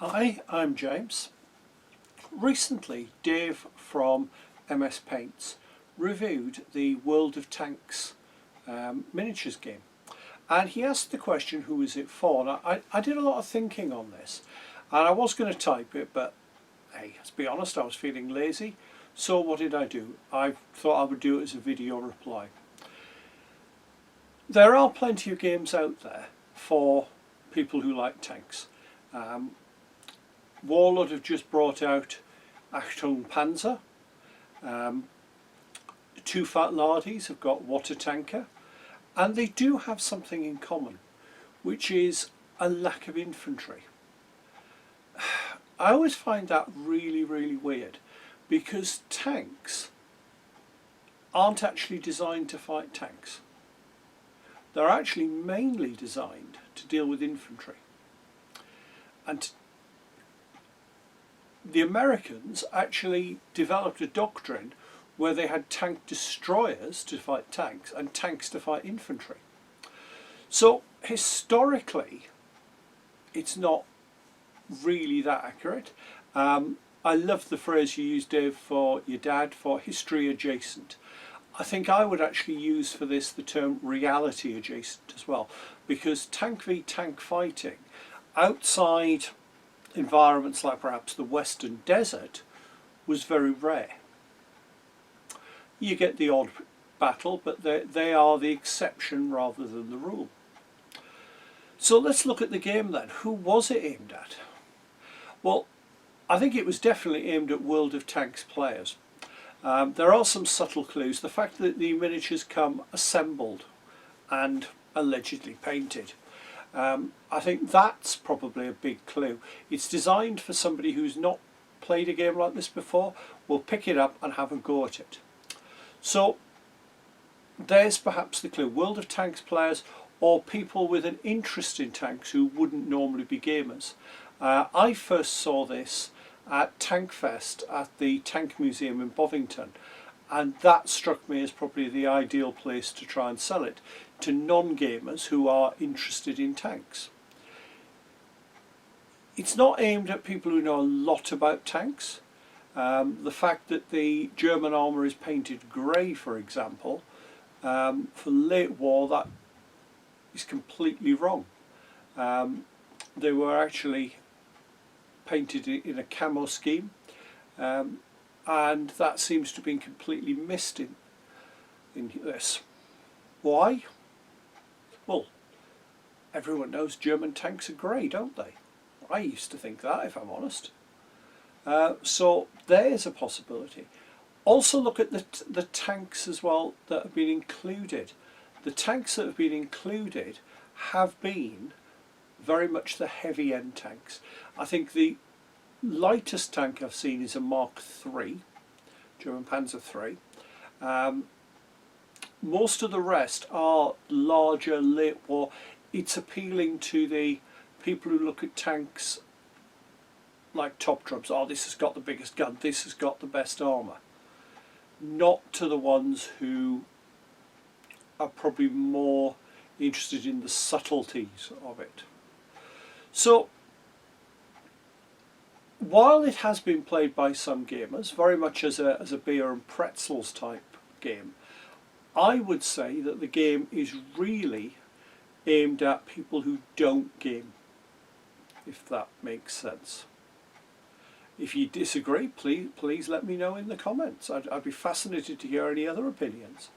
Hi, I'm James. Recently, Dave from MS Paints reviewed the World of Tanks miniatures game, and he asked the question, who is it for? And I did a lot of thinking on this, and I was going to type it, but hey, let's be honest, I was feeling lazy. So what did I do? I thought I would do it as a video reply. There are plenty of games out there for people who like tanks. Warlord have just brought out Achtung Panzer. Two Fat Lardies have got Water Tanker, and they do have something in common, which is a lack of infantry. I always find that really weird, because tanks aren't actually designed to fight tanks. They're actually mainly designed to deal with infantry. And the Americans actually developed a doctrine where they had tank destroyers to fight tanks and tanks to fight infantry. So historically, it's not really that accurate. I love the phrase you used, Dave, for your dad, for history adjacent. I think I would actually use for this the term reality adjacent as well, because tank v tank fighting outside environments like perhaps the Western Desert was very rare. You get the odd battle, but they are the exception rather than the rule. So let's look at the game then. Who was it aimed at? Well, I think it was definitely aimed at World of Tanks players. There are some subtle clues. The fact that the miniatures come assembled and allegedly painted, I think that's probably a big clue. It's designed for somebody who's not played a game like this before, will pick it up and have a go at it. So there's perhaps the clue. World of Tanks players, or people with an interest in tanks who wouldn't normally be gamers. I first saw this at Tankfest at the Tank Museum in Bovington, and that struck me as probably the ideal place to try and sell it to non-gamers who are interested in tanks. It's not aimed at people who know a lot about tanks. The fact that the German armour is painted grey, for example, for late war, that is completely wrong. They were actually painted in a camo scheme, and that seems to have been completely missed in this. Why? Well, everyone knows German tanks are grey, don't they? I used to think that, if I'm honest. So there's a possibility. Also look at the tanks as well that have been included. The tanks that have been included have been very much the heavy end tanks. I think the lightest tank I've seen is a Mark III, German Panzer III. Most of the rest are larger, late war. It's appealing to the people who look at tanks like top drums. Oh, this has got the biggest gun, this has got the best armour. Not to the ones who are probably more interested in the subtleties of it. So while it has been played by some gamers, very much as a beer and pretzels type game, I would say that the game is really aimed at people who don't game, if that makes sense. If you disagree, please let me know in the comments. I'd be fascinated to hear any other opinions.